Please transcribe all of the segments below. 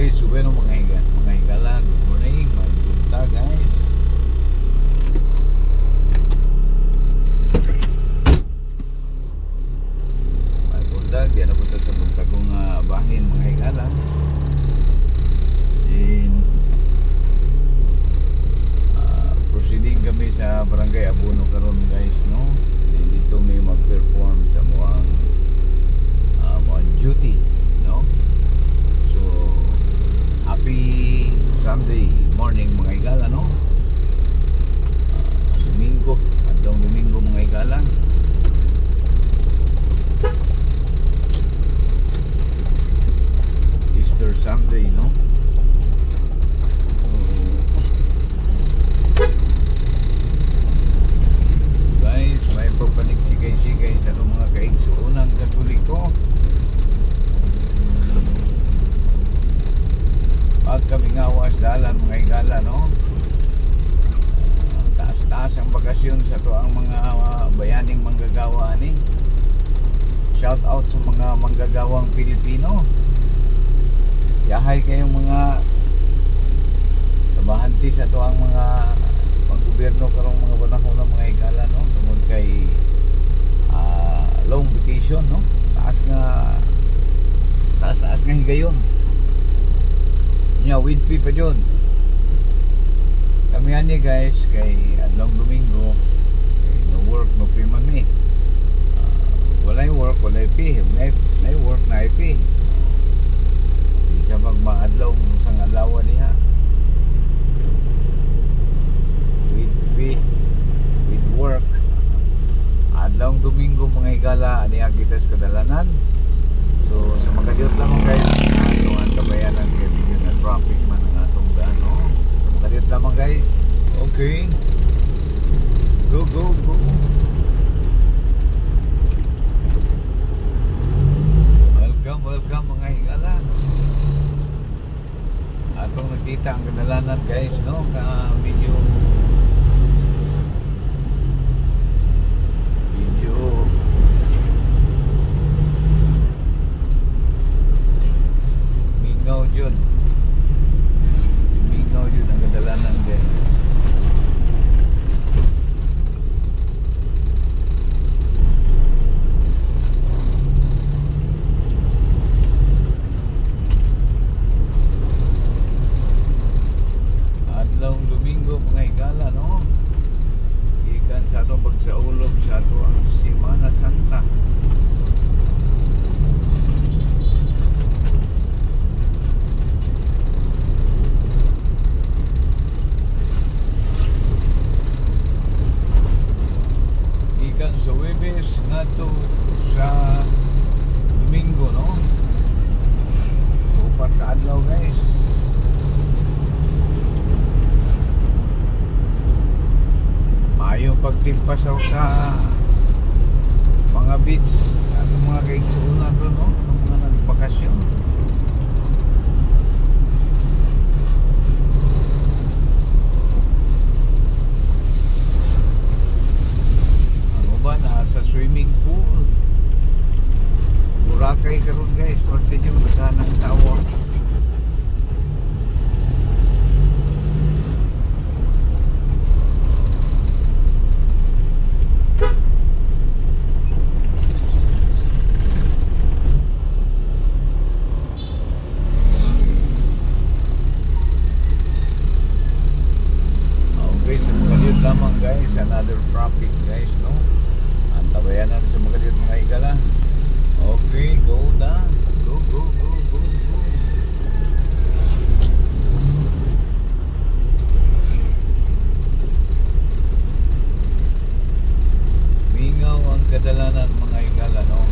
Okay, so bueno mga higala, good morning, magpunta guys. Magpunta, diyan na punta sa buntagong bahin mga higala. And proceeding kami sa Barangay Abono karon guys, no? And dito may mag-perform sa mga duty, no? So happy Sunday morning mga higala, no? Domingo, adlong Domingo mga higala. Easter Sunday, no? Guys, may pagpaniksigay-sigay sa mga kaigsuunang Katoliko. Pag kami ngawas dalan mga higala, no? Taas-taas ang bakasyon sa to ang mga bayaning manggagawa ni. Shout out sa mga manggagawang Pilipino. Yahay kayong mga tabahanti sa to ang mga pag-gobyerno karong mga panahon ng mga higala, no? Tungod kay long vacation, no? Taas nga higayon. Nya with pa dyan. Kami ani guys kay adlong Domingo kay no work no pay man mi. Walay work, walay pay. May work na pay. Di sa magmaadlaw sang adlaw niya. With pay, with work. Adlong Domingo mga higala ani kita sa kadalanan. So sa makadiyot lang guys, ang tabayanan kay video na traffic man ang atong daan, no? Makadiyot lamang guys. Okay. Go. Welcome mga higala. Atong nakita ang kadalanan guys, no? Video Mingaw yun ang kadalanan guys. Adlong Domingo mga higala, no? Ikan sa atong pagsaulog sa ato ang Semana Santa. Sa Webes nato sa Domingo, no? Upat ka adlaw guys. Ayaw pagtimpa sa mga beach at mga kaigsuunan ron, no? Ng mga nagbakasyon. Sa swimming pool Boracay karon guys, pwede nyo maghanang tawa. Okay, sa mga yun lamang guys, another traffic guys, no? Tabayanan sa mga mga higala. Okay, go na. Go. Mingaw ang kadalanan mga higala, no?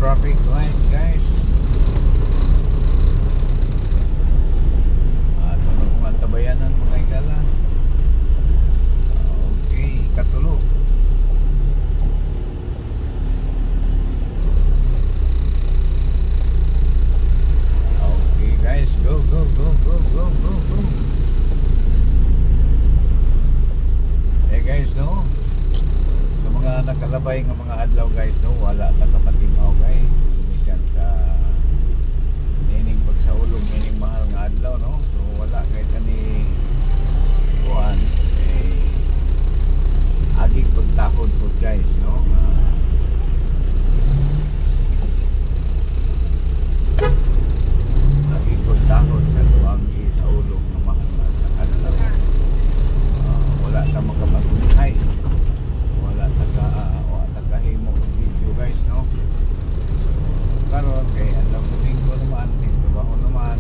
Traffic light guys. Ano na kung antabayanan mga higala. Okay, katulo. adlaw guys no, wala ta kapatimaw guys gumikan sa nining pagsaulog nining mahal nga adlaw no. So wala kay tani kuan agig pagtakod po guys no. Agig pagtakod sa tuang isaulog ng mahal nga sa adlaw. Wala ta makapagbuhay, wala takahimo og video guys no. Karon kay adlaw Domingo naman, may trabaho naman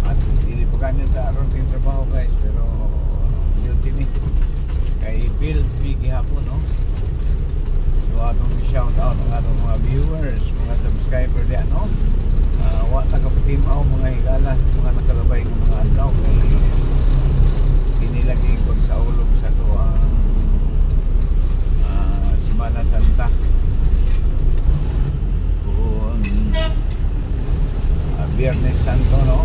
at hindi pa ganyan ta aron kay trabaho guys, pero duty ni kay field big hapon no. So atong shout out ang atong mga viewers, mga subscriber diyan no. Wa ta kapatimaw mga higala sa mga nakalabay ng mga adlaw kay inilagay pagsaulog sa to ang Semana Santa kung Biyernes Santo no.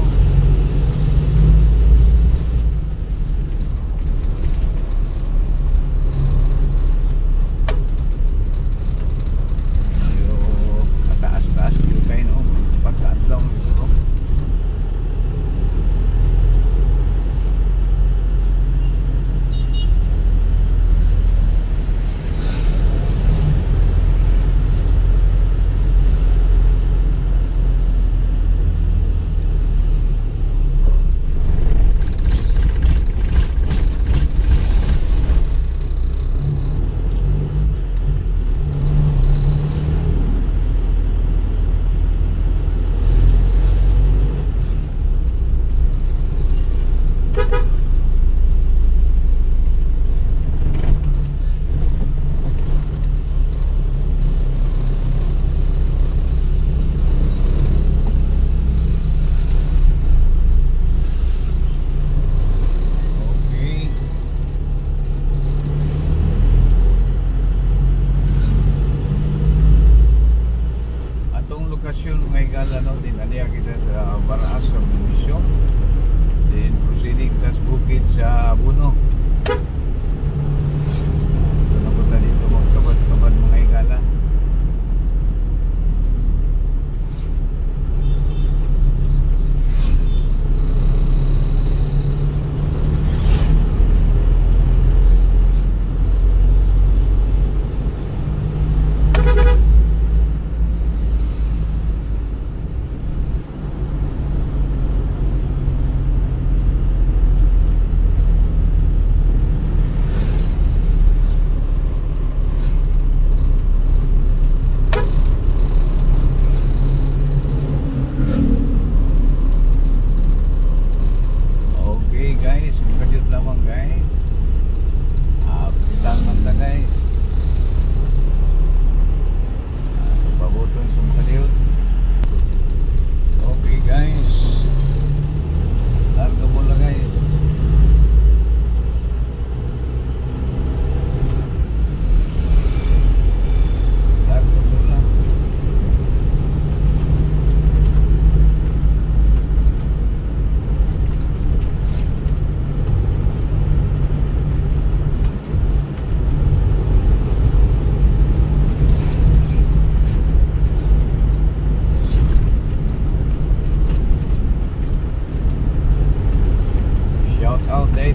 Kataas-taas dito kayo no, pagkaadlaw siguro. May gala no din aniya kita sa Baraas sa Munisyon, then proceeding tas bukid sa Buno. Ito na punta dito magkabad-kabad mga higala.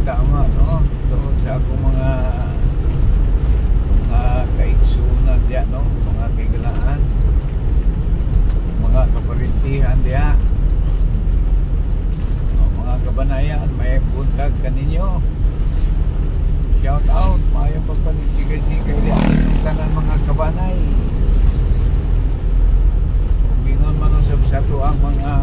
Tama no, doon sa akong mga kaigsunan diya no, mga kaigalaan, mga kaparintihan diya, mga kabanayan, may buntag kaninyo. Shout out, mayong pagpanisiga-siga diya ng tanan mga kabanay. Kung gingon man usab sa to ang mga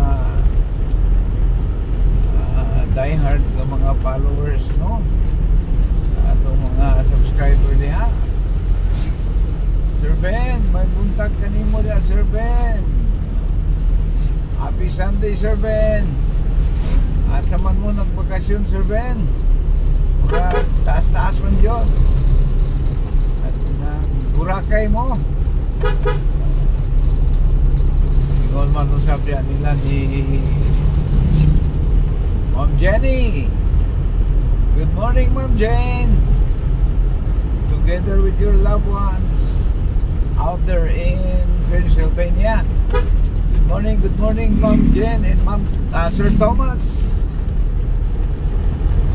die hard ng mga followers no, ato mga subscriber niya. Sir Ben, may buntag kanimo diya Sir Ben. Happy Sunday Sir Ben. Asa man mo nagbakasyon Sir Ben? Mura taas-taas man yun at Boracay mo. Ingon man usap diyan nila ni Ma'am Jenny. Good morning, Ma'am Jen. together with your loved ones out there in Pennsylvania. Good morning, Ma'am Jen and Sir Thomas.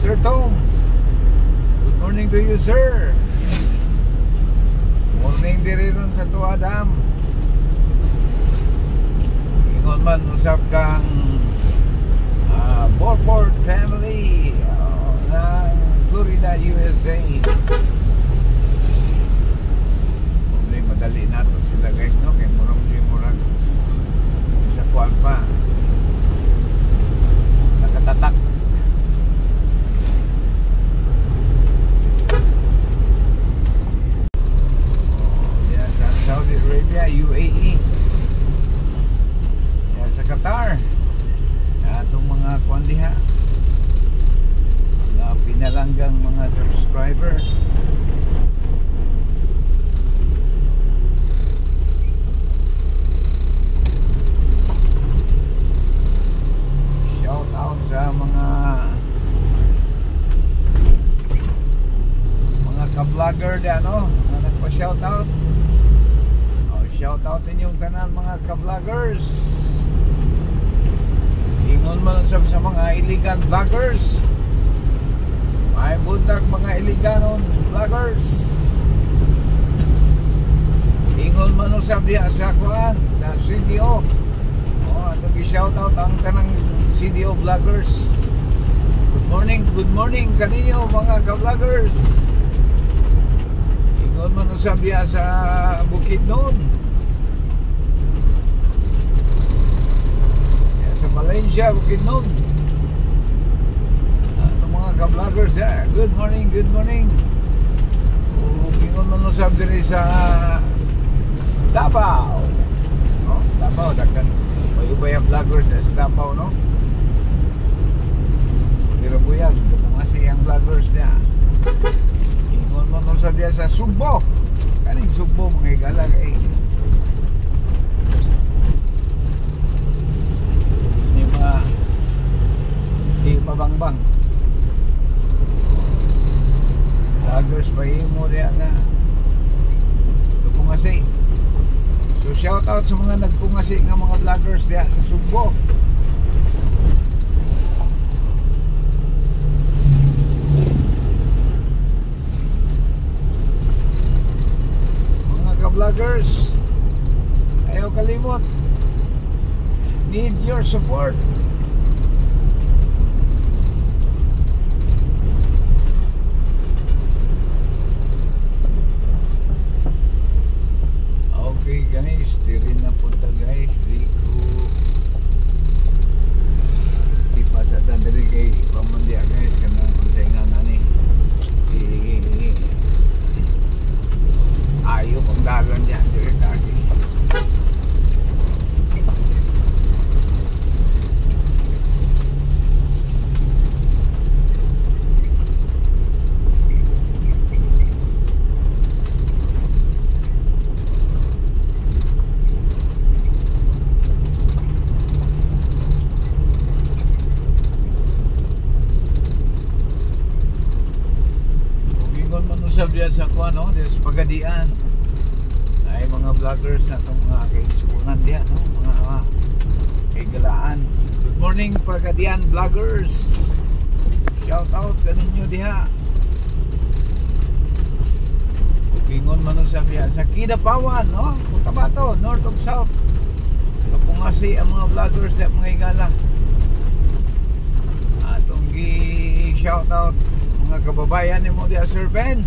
Sir Tom, good morning to you, sir. Morning diri ron sa Tuadam. Ingon man usap kang Borport family ng Florida, USA. Madali nato sila guys, no? Kaya murang sa kuwan pa nakatatak. Yan sa Saudi Arabia, UAE, yan sa Qatar, atong mga kuwan diha, mga pinalanggang mga subscriber. Sa mga ka-vlogger na nagpa-shoutout. Shoutout ninyong tanan mga ka-vloggers. Ingon man sa mga illegal vloggers. May buntag mga illegal vloggers. Ingon man usab diha sa kuan sa CDO. Atong i-shoutout ang tanang CDO vloggers. Good morning kaninyo mga ka-vloggers. Ingon man usab diha sa Bukidnon, sa Valencia, Bukidnon. Atong mga ka-vloggers, good morning. Ingon man usab diri sa Davao. Davao daghan may vloggers sa Davao, no? Pero buyag, kung kasi ang vloggers niya. Ingon mo nung sabihan sa Sugbo. Kaning Sugbo, mga igalag may mga mabangbang vloggers pa mo diya nga pungasi. So shout out sa mga nagpungasi nga mga vloggers diya sa Sugbo. Vloggers, ayaw kalimot, need your support. Okay guys, diri na punta guys, di ko ipasada diri kay pamandiya guys kanang konsengan nani ayo pang dagan dyan diri kagi. Usab diya sa kuan, no? Sa Pagadian ay mga vloggers na itong mga kaigsunan diya, no? Mga kaigalaan. Good morning Pagadian vloggers, shout out kaninyo diha. Gingon man usab diya sa Kidapawan, no? Cotabato, north of south. Kapungasi ang mga vloggers diya, mga igala. Atong gi-shout out mga kababayan ni mo diya, Sir Ben.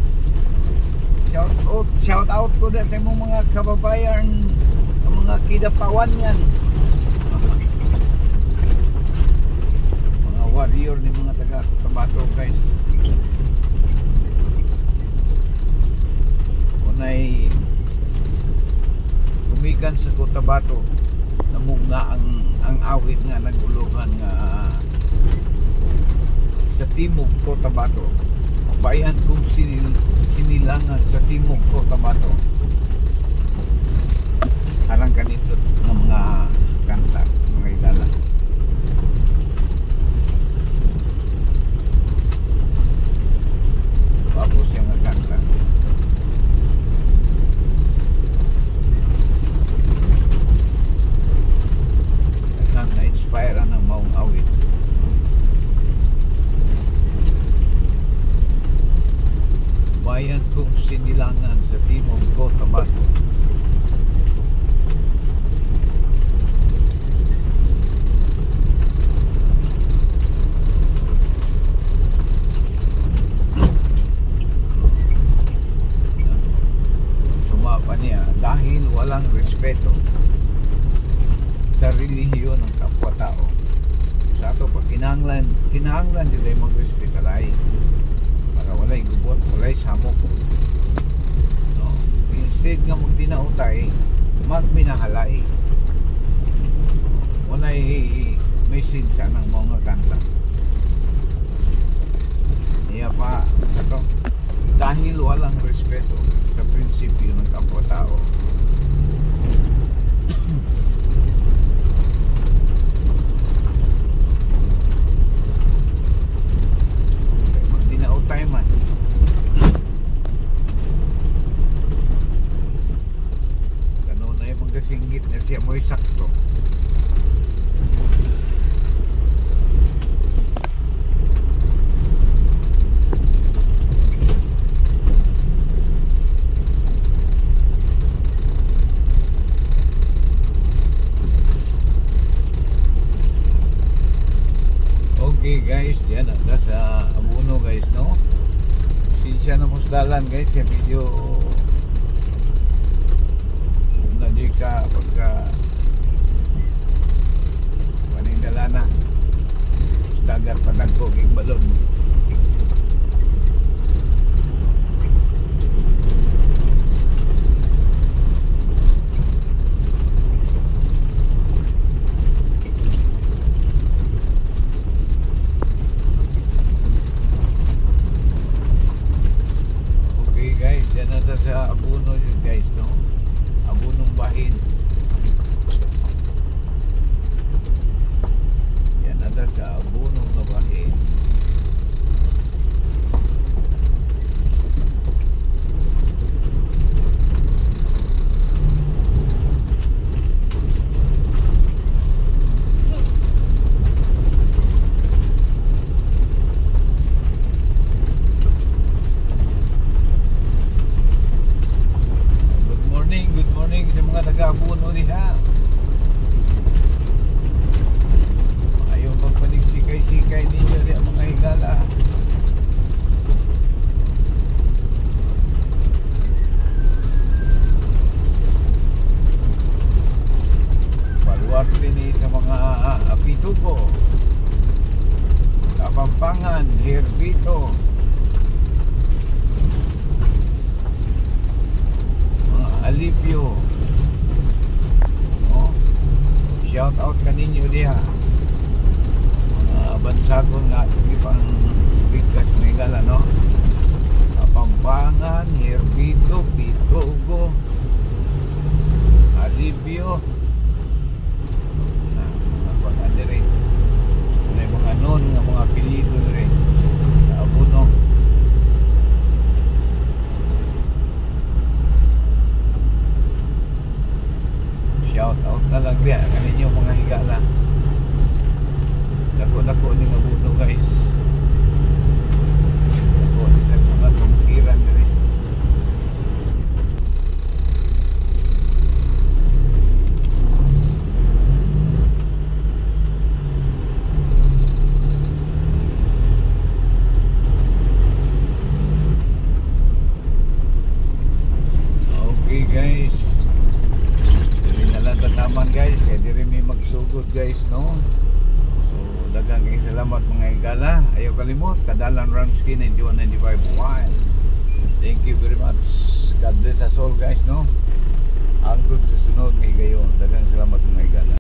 Shout out ko da sa imong mga kababayan, ang mga Kidapawan yan. Mga warrior ni mga taga Cotabato guys. Kunay gumikan sa Cotabato, namugna ang awit nga naguluhan nga sa timog Cotabato. Bayan kong sinilangan sa timog Cotabato. Harang kanito ng mga kanta, mga idala. Bago siya nga kanta. dahil walang respeto sa relihiyon ng kapwa-tao. Sa ato pag kinahanglan jud ay magrespetalay para walay gubot, walay samok, no? Instead nga magdinautay, magminahalay. Walay message sa ng mga kanta. Iya pa sa to, dahil walang respeto sa prinsipyo ng kapwa-tao. Magdinautay man, ganun na yung magkasinggit na siya mo'y sakto. Okay guys, yan na sa Abuno guys, no? Sinsya na musdalan guys, kaya video na di ka pagka panindala na musdagar patagko king balon. Yan na sa Abuno yun guys, no? Abunong bahin. Yan na sa Abunong na bahin. Good morning sa mga taga-Abuno diha. Ayaw magpanig-sikay-sikay ninyo diha mga higala. Baluarte ni sa mga apitugo, Kapampangan, Herbito, Alipio, no? Shout out kaninyo diha, bansagon nga pang bigkas Megala, no? Kapampangan, Herbito, Pitugo, Alipio, mga dire, may mga non nga mga apelyido dire sa Abuno. Shout out na lang diya kaninyo mga higala. Dako-dako ni Abuno guys. Dako ni mga tungkiran dire. Okay guys, naman guys, kaya di rin may magsugod guys, no? So daghang kayong salamat mga higala. Ayaw kalimot, Kadalan Ramsky 9195 Wild. Thank you very much. God bless us all guys, no? Hangtod sa sunod ng higayon. Daghang salamat mga higala.